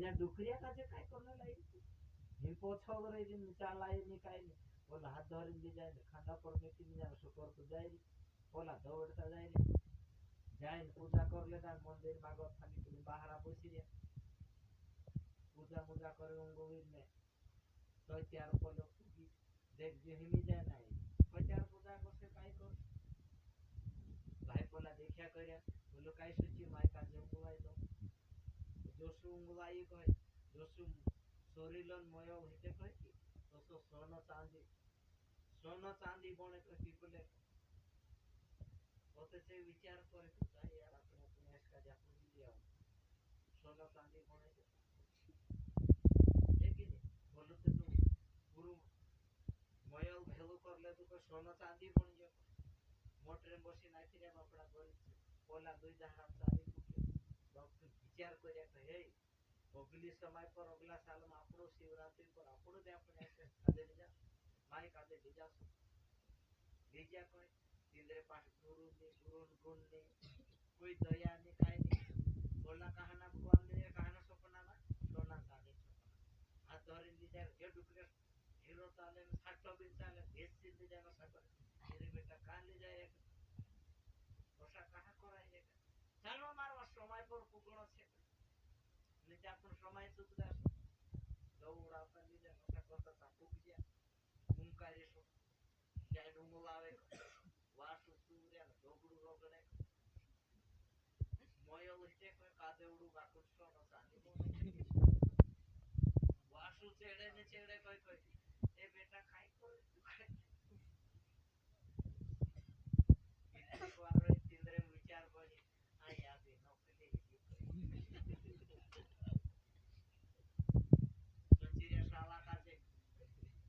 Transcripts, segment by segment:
या डुकरिया का जे काय करने लाई हिम पोछो रे दिन चालाई नि काय नि बोला हाथ धर दी जाए खांदा पर में तीन जान सुकर तो जाए बोला दौड़ता जाए जाए पूजा कर लेता मंदिर मागो खाली के बाहर बसी रे पूजा पूजा करे गोविंद में तो त्यार पलो देख जे हिमी जाए नाही तो त्यार पूजा करसे काय कर भाई बोला देखिया कर्या बोलो काय सुची माय का जे उंगवाई दो जोसु उंगवाई कहे जोसु शरीरन मय हेते कहे कि तो सोना चांदी बने कहे बोले होते से विचार करे तो चाहिए यार अपने अपने इसका जापन दिया सोना चांदी बने लेकिन बोलो तो तुम गुरु मयल भेलू कर ले तो सोना चांदी बन जाओ मोटरे बसी नाखी रे अपना गोल बोला दुई जहां चांदी फूटे डॉक्टर विचार करे कहे अगली समय पर अगला साल में આપણો शिवरात्रि पर આપણો दे अपने ऐसे कादे ले जा माई कादे ले जा बीजा कोई तिंद्रे पास गुरु गुण ने कोई दया ने काय ने बोला कहना भगवान ने कहना सपना ना सोना चांदी सपना हाथ धरे ली जा ये डुकरे हीरो चाले में 60 बिन चाले 20 दिन ले जाना सकर मेरे बेटा कान ले जाए ওষা কাহা করাই রে জানো মারো সময় পর পুকনো છે নিতে આપણ সময় સુધરા દৌડા કરી દે ઓષા કરતા તા પૂગ્યા મુંકારે છો જાય ડુંગો આવે વાસુ સુર્યા ઢોકડું રોગડે મોયો ઉઠે કોઈ કાદેવડું બાકું સોનો ચાંદી વાસુ ચેડે કોઈ કોઈ એ બેટા ખાઈ કોઈ એક વાર તિંદ્રે વિચાર કરી આ યાદ નો કલી સંજીરે શાળા કાજે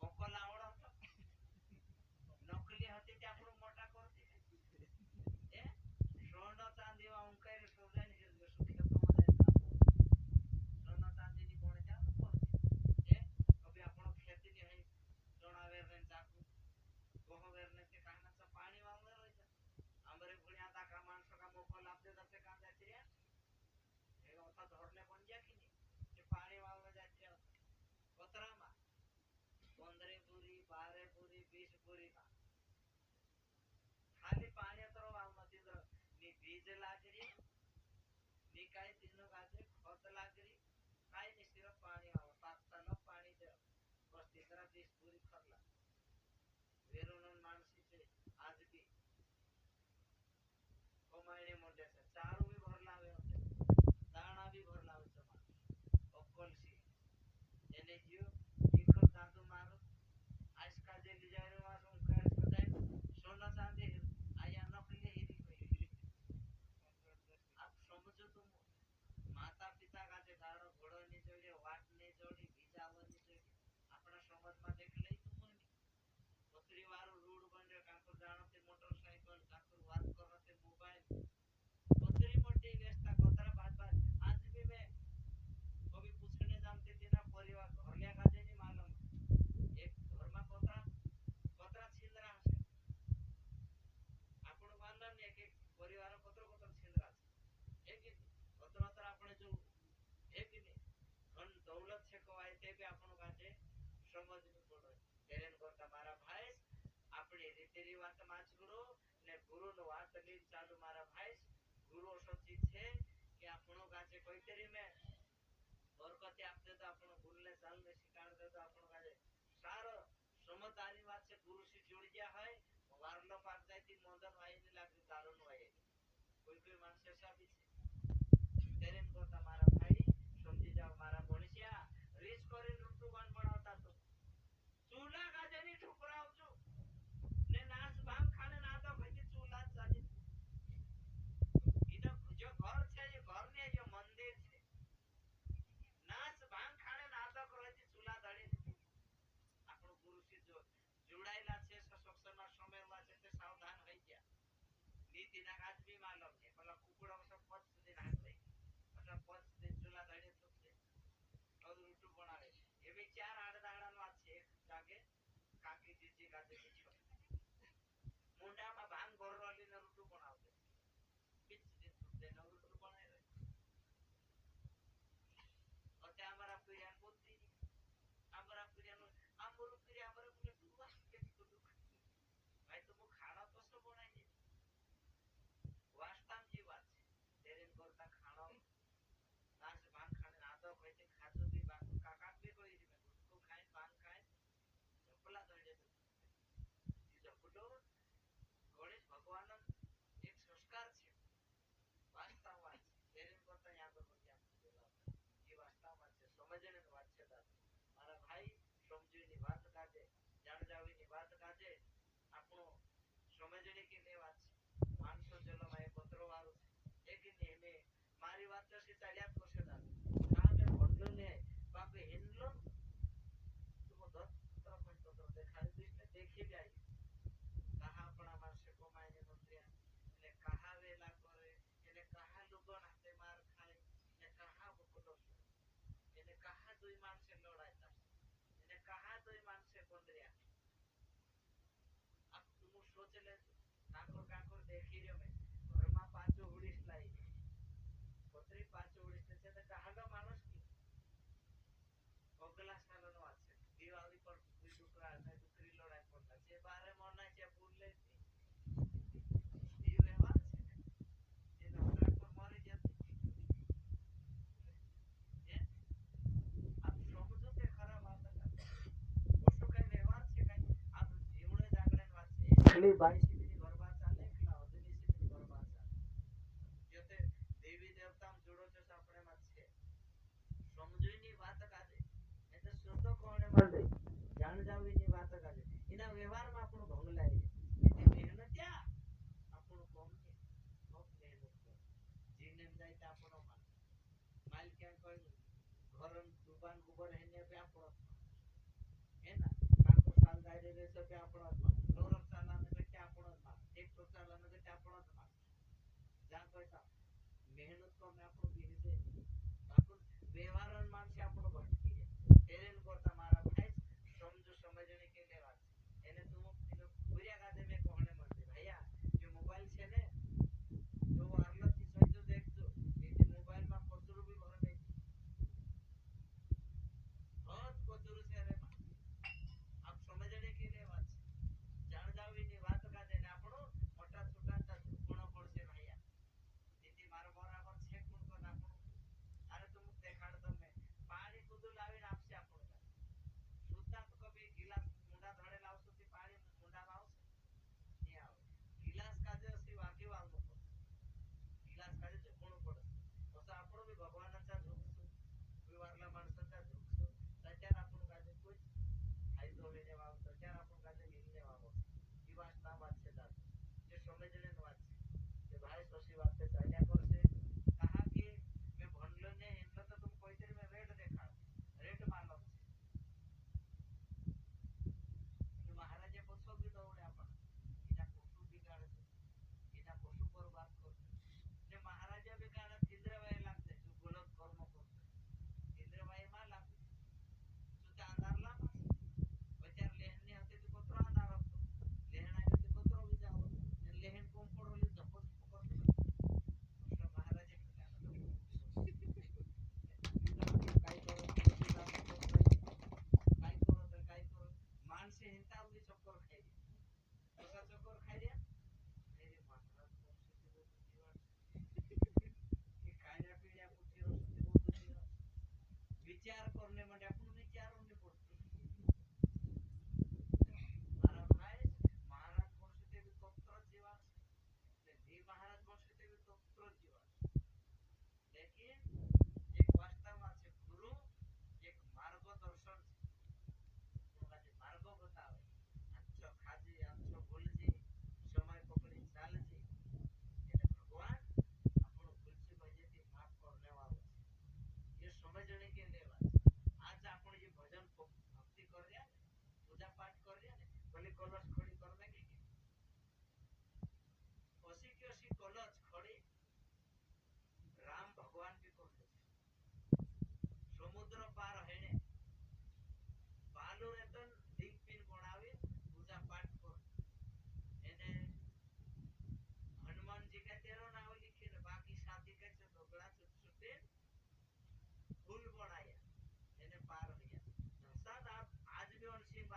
ઓકોલા આવડો નોકલી હતી તે આપણું મોટા કરતી એ સોનો ચાંદી વા ઉંકાઈ સોજાઈ ને સુખે તો મને સોનો ચાંદી ની કોણે જાવ કરતી એ હવે આપણો ખેતી ની હઈ જણાવે ને ચાકુ ગોહવેર ને તે કાના સ પાણી વાળે રહી છે हमरे भुणिया दाखा माणसं का मोकल आपले जाते कांदा चिऱ्या हे होता धोरणे पण ज्या की नाही ते पाणी वाळलं जाते पत्रामा 15 पूरी 12 पूरी 20 पूरी का खाली पाणी तर वाळलं तिथं मी बीज लागरी मी काय तिनं गाजे खत लागरी काय नाही सिर्फ पाणी वाळलं पाताला पाणी दे बस तिसरा 20 पूरी खरला वेरून माणसीचे आज बी कमाईने मोठे से चारू भी भर लावे होते दाना भी भर लावे समाज अक्कल सी એને જીઓ ઈખર દાદુ મારો आज का जे लिजारे वास उनका सदाय सोना चांदी आया नकली हीरी कोई आप समझो तुम माता पिता का जे गाड़ो घोड़ो नहीं जोड़े वाट नहीं जोड़ी बीजावर नहीं जोड़ी अपना समाज में देख ले तुम बकरी वारो रोड बन रहे काकर जानो ते मोटरसाइकिल काकर बात करो ते मोबाइल बकरी मोटी व्यस्ता कोतरा बात बात आज भी मैं कभी पूछने जानते थे ना परिवार घर ले का नहीं मालूम एक घर में कोतरा कोतरा छिल रहा है आपण मानला ने एक परिवार कोतरा कोतरा छिल रहा है एक कोतरा तर આપણે જો એક ને ધન દौलत છે કવાય તે બી આપણો કાજે સમજવું પડે તેરેન કો તમારા ભાઈ આપણી રીતિ રિવાજ માં ગુરુ ને ગુરુ નો વાત લી ચાલુ મારા ભાઈ ગુરુ સચી છે કે આપણો કાજે કોઈ તરી મે બરકતી આપતે તો આપણો ગુરુ ને ચાલ ને શિકાણ દે તો આપણો કાજે સારો સમજદારી વાત છે ગુરુ થી જોડી ગયા હોય વારલો પાક જાય થી મોંદર વાઈ ની લાગી દારૂ નો વાઈ કોઈ કોઈ માણસ ऐसा भी છે તેરેન કો તમારા ભાઈ સમજી જાઓ મારા મનુષ્યા રીસ કરીને રૂટુ બાન બનાવતા તો ચૂલા ગાજેની ઠુકરાવજો ને નાસ ભાંગ ખાને ના તો ભજી ચૂલા ચાલી इधर जो घर છે ये घर ने जो मंदिर છે नास भांग खाने ना तो करती चूला दड़ी આપણો ગુરુ થી જો જોડાયેલા છે સત્સંગના સમયમાં છે તે સાવધાન થઈ ગયા નીતિ ના આજ બી માલમ છે પેલા કુકડા વસ પદ સુધી નાખ દે અસા પદ સુધી ચૂલા દડી થશે और रूटू बनावे ये भी चार आड़ दाड़ा नो আছে जाके काकी जीजी गाते छो मुंडा में भांग भर वाली ने रूटू बनावते बीच दिन सुते न रूटू बनाए અત્યારે बोलू फिर हमारे मुझे डूबा के दुख भाई तुम खाना तो सब बनाई वास्तव जी बात છે તેરેન કરતા ખાણો નાસ ભાંગ ખાને આદો કઈતે ખાધું બી કાકા બી કોઈ રી ગુટકો ખાય ભાંગ ખાય જપલા દોડે તો જપલો ગણેશ ભગવાન એક સંસ્કાર છે વાસ્તવ વાત છે તેરેન કરતા યાદ કરતા એ વાસ્તવ વાત છે સમજને વાત છે દાદા મારા ભાઈ સમજીની વાત કાજે જાણ જાવીની વાત કાજે આપણો સમજણી કે લે વાત છે માણસો જલમાં એ પત્રો વાળું છે એક ને મે મારી વાત તો સી ચાલ્યા કરશે દાદા કા મે ભણલો ને બાપે હિંદલો તું દત્ત પણ પત્ર દેખાડી દીસ ને દેખી જાય કહા આપણા માણસે કોમાઈને મંત્ર્યા એટલે કહા વેલા કરે એટલે કહા લુગણ હાથે માર ખાય ને કહા બકલો એને કહા દુઈ માણસે લડાતા એને કહા દુઈ માણસે બંધર્યા अब तुम सोच ले काकोर काकोर देखी रे मैं घर में पांचो उड़ीस लाई पत्री पांचो उड़ीस છે તો કહાલો માણસ કી ઓગલા સાલો નો વાત છે દિવાળી પર કોઈ છોકરા અને છોકરી લડાઈ પડતા છે બારે મના છે ભૂલે એ વ્યવહાર છે એ નવરા પર મરી જતી હે આપ સમજો તે ખરા વાત વસ્તુ કઈ વ્યવહાર છે કઈ આપ જીવડે જાગડે વાત છે એકલી બાઈ સીધી ઘરમાં ચાલે એકલા ઓદની સીધી ઘરમાં ચાલે જેતે દેવી દેવતા જોડો છે આપણે માં છે સમજોની વાત કાજે એ તો શબ્દો કોણે માંડે જાણ જાવીની વાત કાજે એના વ્યવહારમાં આપણો ભંગ લાગે એની મહેનત ક્યાં આપણો કોમ ને ખૂબ મહેનત કરે જીને જાય તે આપણો માલ ક્યાં કોઈ ઘર દુકાન ઉપર હેને પે આપણો એના કાકો સાલ ગાડી રહેશે પે આપણો ગૌરવ ચાલાને કે આપણો માં એક તો ચાલાને કે આપણો માં જા કોઈ તા મહેનત કોને આપણો બીહે છે આપણો વ્યવહાર માનસે આપણો ભટકી છે તેરેન કરતા મારા ભાઈ સમજો સમજણી કે લેવા એને તું એનો ભૂર્યા ગાતે મે કોને મળતી ભૈયા જે મોબાઈલ છે ને જો આરલાથી સજો દેખજો એ મોબાઈલ માં કચરું બી ભર દે बहुत કચરું છે રે આપ સમજણી કે લેવા જાણ જાવીની વાત કાજે ને આપણો મોટા છોટા કોણો પડશે ભૈયા જેથી મારો બરાબર છે કોણ કોણ આપણો અરે તું દેખાડ તમે પાણી બધું લાવીને આપશે આપણો સુતા તો કભી ગિલાસ મુંડા ધડે લાવશો તે પાણી મુંડામાં આવશે નહીં આવે ગિલાસ કાજે અસી વાગે વાળવું પડે ગિલાસ કાજે ઝઘણું પડે પછી આપણો બી ભગવાન ચા ઝૂકશું કોઈ વારલા માણસ ચા ઝૂકશું ત્યારે આપણું કાજે કોઈ ફાયદો લઈને વાવતો ત્યારે આપણું કાજે હિલને વાવો એ વાસ્તવ વાત છે દાદા જે સમજણે વાત છે કે ભાઈ સોસી વાત पे ચાલ્યા કરશે कहा कि मैं भणलो ने એટલે તો तुम कोई तेरे में रेड देखाड़ रेड मालूम છે મહારાજે પૂછો બી દોડે આપણ એના પશુ બિગાડે એના પશુ પર વાત કરશે ને મહારાજા બિગાડે ઇન્દ્રવાય લાગશે જો ગલત કર્મ કરશે ઇન્દ્રવાય માં લાગે શું તે આધાર લામાં બચાર લેહની હતી તો કોતરો આધાર હતો લેહણ આવી તો કોતરો વિજાવો લેહણ કોમ પડોલી ધપત પકડતો મહારાજે માનસે હિંતાવલી ચક્કર ખાઈ રહ્યા ચક્કર ખાઈ રહ્યા મેરે મહારાજ એ ખાયા પીડ્યા પૂછી સુધી બહુ દુખી વિચાર કરને માટે આપણું વિચારો ને પડતું મારા ભાઈ મહારાજ બોલશે તેવી તોત્ર જીવા એટલે જે મહારાજ બોલશે તેવી તોત્ર જીવા लेकिन एक वास्तवમાં છે ગુરુ એક માર્ગદર્શન છે માર્ગો બતાવે આછો ખાજી આછો બોલજી સમય પકડી ચાલજી એટલે ભગવાન આપણો ભૂલથી ભજેથી માફ કરને વાળો છે એ સમજણી કે લેવા આજ આપણે જે ભજન ભક્તિ कर રહ્યા ને પૂજા પાઠ कर રહ્યા ને ભલે કલશ ખડી કરને કે ઓસી કે ઓસી કલશ ખડી રામ ભગવાન भी करते समुद्र पार हेने बालू रेतन दीप पिन बनावे पूजा पाठ कर એને हनुमान जी का 13 नाव लिखे ने बाकी साथी के ढोकड़ा छुटे फूल बनाया એને पार किया साथ आप आज भी उनसे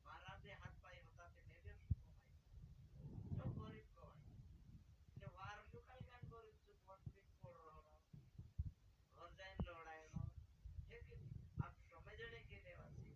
મારા બે હાથ પાય હતા તે મેં બે કમાઈ જો ગરીબ કવાય એટલે વાર લુકાઈ ગાન ગરીબ છું મોટ પીક પોડ રહો ઘર જાય લડાય નો હે કે આ સમજણે કે રહેવાસી